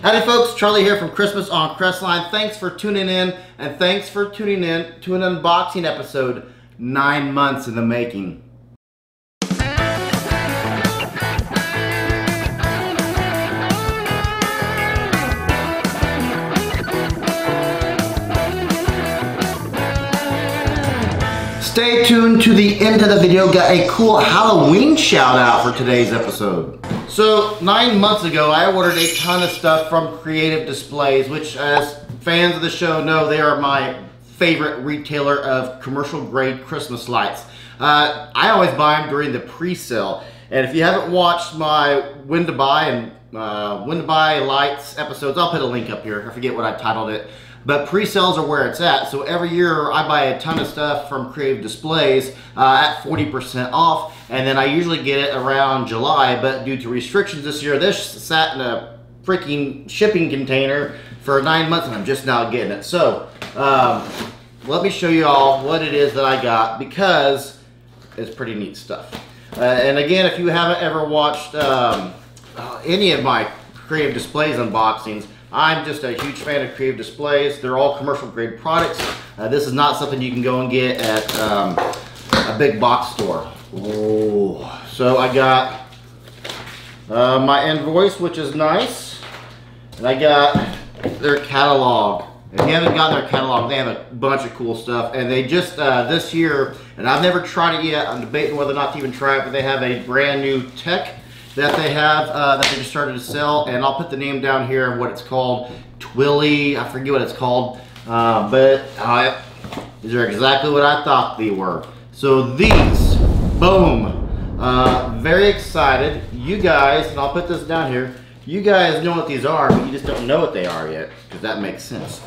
Howdy folks, Charlie here from Christmas on Crestline. Thanks for tuning in, and thanks for tuning in to an unboxing episode 9 months in the making. Stay tuned to the end of the video. Got a cool Halloween shout out for today's episode. So 9 months ago, I ordered a ton of stuff from Creative Displays, which as fans of the show know, they are my favorite retailer of commercial grade Christmas lights. I always buy them during the pre-sale. And if you haven't watched my when to buy lights episodes, I'll put a link up here. I forget what I titled it. But pre-sales are where it's at. So every year I buy a ton of stuff from Creative Displays at 40% off. And then I usually get it around July, but due to restrictions this year, this sat in a freaking shipping container for 9 months and I'm just now getting it. So let me show you all what it is that I got, because it's pretty neat stuff. And again, if you haven't ever watched any of my Creative Displays unboxings, I'm just a huge fan of Creative Displays. They're all commercial grade products. This is not something you can go and get at a big box store. Oh, so I got my invoice, which is nice, and I got their catalog. If you haven't gotten their catalog, they have a bunch of cool stuff, and they just this year, and I've never tried it yet, I'm debating whether or not to even try it, but they have a brand new tech that they have that they just started to sell, and I'll put the name down here of what it's called. Twinkly, I forget what it's called, but these are exactly what I thought they were. So these, boom, very excited. You guys, and I'll put this down here, you guys know what these are, but you just don't know what they are yet, because that makes sense.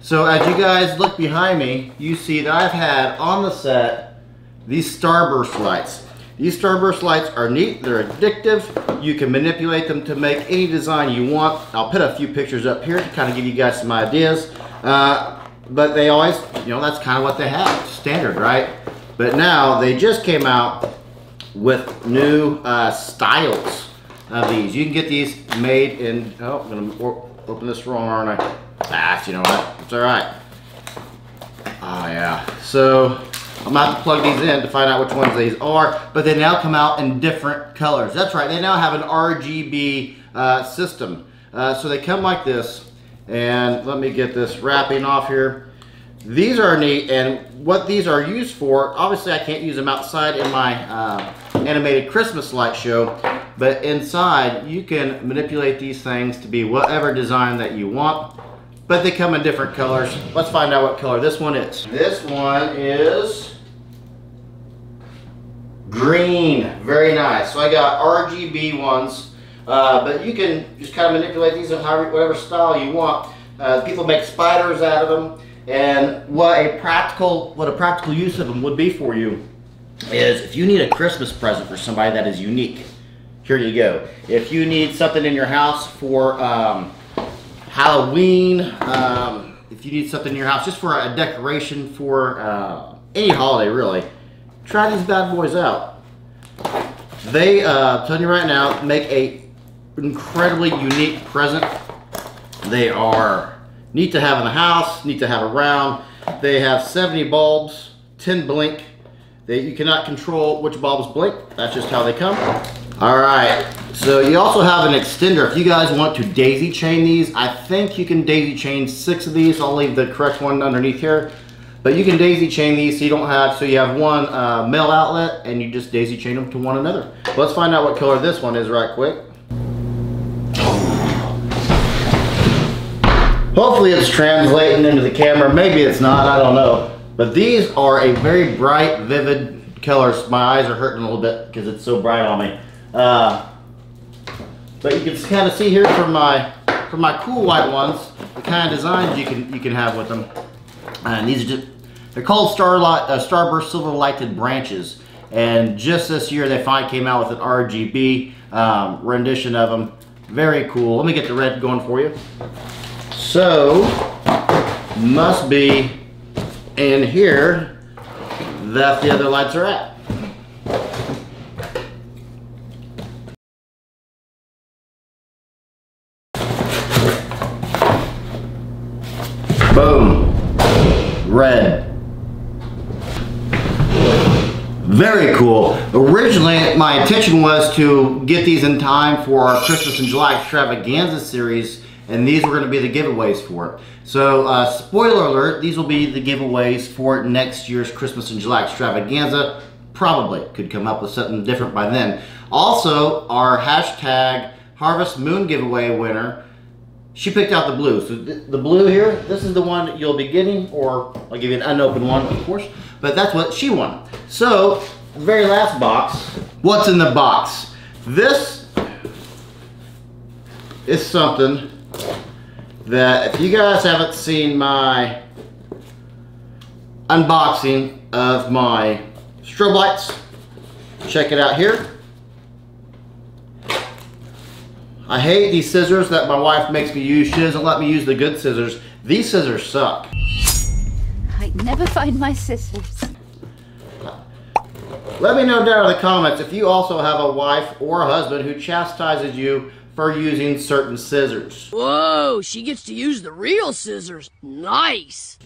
So as you guys look behind me, you see that I've had on the set these Starburst lights. These Starburst lights are neat, they're addictive. You can manipulate them to make any design you want. I'll put a few pictures up here to kind of give you guys some ideas. But they always, you know, that's kind of what they have, standard, right? But now they just came out with new styles of these. You can get these made in, oh, I'm gonna open this wrong, aren't I? Ah, you know what, it's all right. Oh yeah, so I'm gonna have to plug these in to find out which ones these are, but they now come out in different colors. That's right, they now have an RGB system. So they come like this, and let me get this wrapping off here. These are neat, and what these are used for, obviously I can't use them outside in my animated Christmas light show, but inside you can manipulate these things to be whatever design that you want. But they come in different colors. Let's find out what color this one is. This one is green. Very nice. So I got RGB ones, but you can just kind of manipulate these in whatever style you want. People make spiders out of them, and what a practical use of them would be for you is if you need a Christmas present for somebody that is unique. Here you go. If you need something in your house for Halloween, if you need something in your house just for a decoration for any holiday really, try these bad boys out. They, I'm telling you right now, make a incredibly unique present. They are neat to have in the house, neat to have around. They have 70 bulbs, 10 blink. You cannot control which bulbs blink. That's just how they come. All right, so you also have an extender. If you guys want to daisy chain these, I think you can daisy chain 6 of these. I'll leave the correct one underneath here. But you can daisy chain these so you have one male outlet, and you just daisy chain them to one another. Let's find out what color this one is right quick. Hopefully it's translating into the camera. Maybe it's not, I don't know. But these are a very bright, vivid colors. My eyes are hurting a little bit because it's so bright on me. But you can kind of see here from my cool white ones, the kind of designs you can have with them. And these are they're called Starburst Silver Lighted Branches. And just this year they finally came out with an RGB rendition of them. Very cool. Let me get the red going for you. So, must be in here that the other lights are at. Boom. Red. Very cool. Originally, my intention was to get these in time for our Christmas in July extravaganza series, and these were going to be the giveaways for it. So, spoiler alert, these will be the giveaways for next year's Christmas in July extravaganza. Probably could come up with something different by then. Also, our hashtag Harvest Moon giveaway winner, she picked out the blue. So the blue here, this is the one that you'll be getting, or I'll give you an unopened one, of course, but that's what she won. So, the very last box, what's in the box? This is something that if you guys haven't seen my unboxing of my strobe lights, check it out here. I hate these scissors that my wife makes me use. She doesn't let me use the good scissors. These scissors suck. I never find my scissors. Let me know down in the comments if you also have a wife or a husband who chastises you for using certain scissors. Whoa, she gets to use the real scissors. Nice.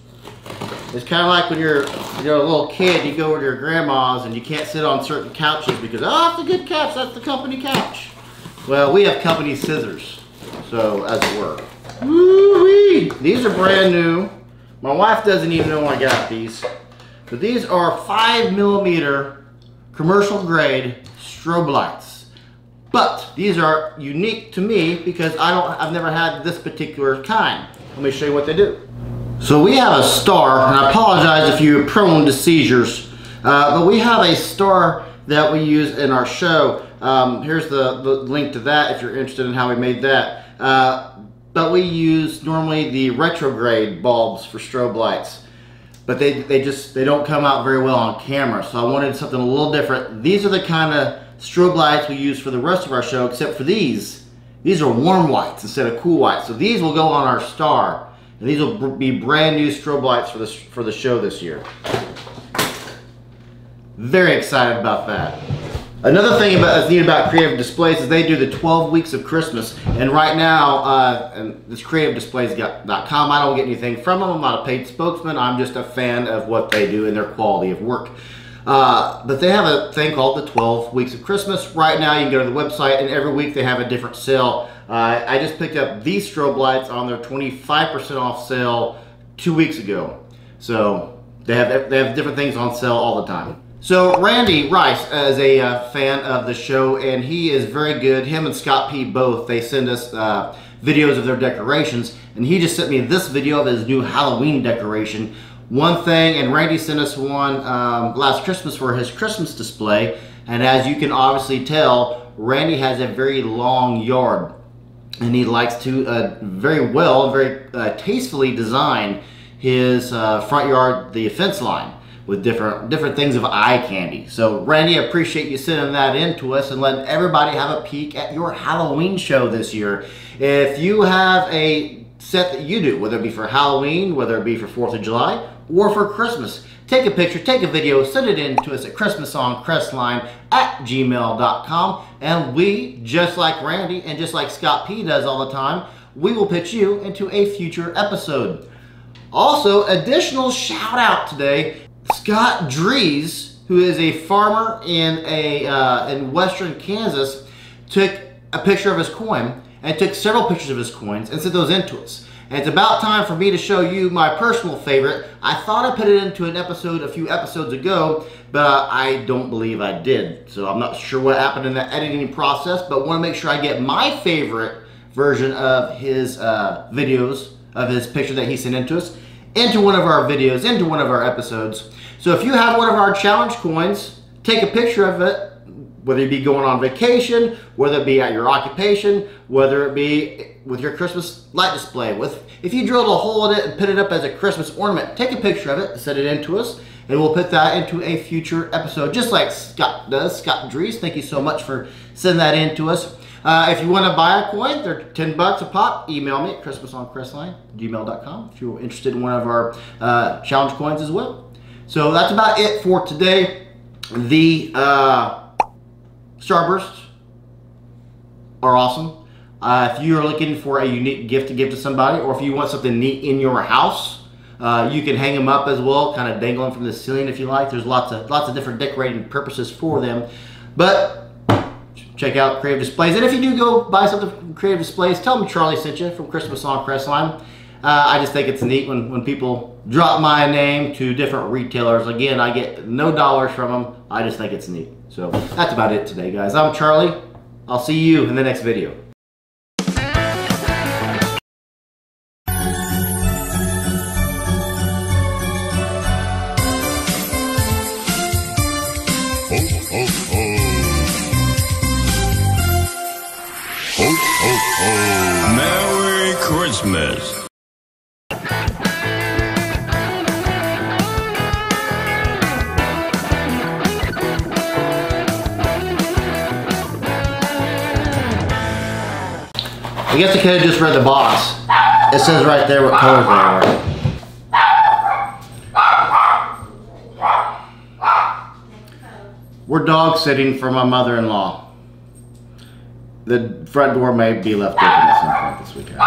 It's kind of like when you're a little kid, you go to your grandma's and you can't sit on certain couches because, oh, that's a good couch, that's the company couch. Well, we have company scissors, so as it were. Woo-wee! These are brand new. My wife doesn't even know I got these. But these are 5mm commercial grade strobe lights. But these are unique to me because I've never had this particular kind. Let me show you what they do. So we have a star, and I apologize if you're prone to seizures, but we have a star that we use in our show. Here's the link to that if you're interested in how we made that. But we use normally the retrograde bulbs for strobe lights. But they don't come out very well on camera, so I wanted something a little different. These are the kind of strobe lights we use for the rest of our show, except for these. These are warm whites instead of cool whites. So these will go on our star. And these will be brand new strobe lights for the show this year. Very excited about that. Another thing that's neat about Creative Displays is they do the 12 weeks of Christmas. And right now, and this creativedisplays.com, I don't get anything from them. I'm not a paid spokesman. I'm just a fan of what they do and their quality of work. But they have a thing called the 12 weeks of Christmas. Right now, you can go to the website, and every week they have a different sale. I just picked up these strobe lights on their 25% off sale 2 weeks ago. So they have different things on sale all the time. So Randy Rice is a fan of the show, and he is very good. Him and Scott P both, they send us videos of their decorations, and he just sent me this video of his new Halloween decoration. One thing, and Randy sent us one last Christmas for his Christmas display, and as you can obviously tell, Randy has a very long yard, and he likes to very tastefully design his front yard, the fence line, with different things of eye candy. So Randy, I appreciate you sending that in to us and letting everybody have a peek at your Halloween show this year. If you have a set that you do, whether it be for Halloween, whether it be for 4th of July, or for Christmas, take a picture, take a video, send it in to us at christmasongcrestline@gmail.com, and we, just like Randy and just like Scott P does all the time, we will pitch you into a future episode. Also, additional shout out today, Scott DREES, who is a farmer in western Kansas, took a picture of his coin and took several pictures of his coins and sent those in to us. And it's about time for me to show you my personal favorite. I thought I put it into an episode a few episodes ago, but I don't believe I did. So I'm not sure what happened in the editing process, but want to make sure I get my favorite version of his videos, of his picture that he sent in to us, into one of our videos, into one of our episodes. So if you have one of our challenge coins, take a picture of it, whether it be going on vacation, whether it be at your occupation, whether it be with your Christmas light display. If you drilled a hole in it and put it up as a Christmas ornament, take a picture of it, send it in to us, and we'll put that into a future episode, just like Scott does, Scott DREES. Thank you so much for sending that in to us. If you want to buy a coin, they're 10 bucks a pop. Email me at christmasongcrestline@gmail.com if you're interested in one of our challenge coins as well. So that's about it for today. The Starbursts are awesome. If you're looking for a unique gift to give to somebody, or if you want something neat in your house, you can hang them up as well, kind of dangling from the ceiling if you like. There's lots of different decorating purposes for them. But check out Creative Displays. And if you do go buy something from Creative Displays, tell them Charlie sent you from Christmas on Crestline. I just think it's neat when people drop my name to different retailers. Again, I get no dollars from them. I just think it's neat. So that's about it today, guys. I'm Charlie. I'll see you in the next video. Merry Christmas. I guess I could have just read the box. It says right there what colors they are. We're dog sitting for my mother-in-law. The front door may be left open at some point this weekend.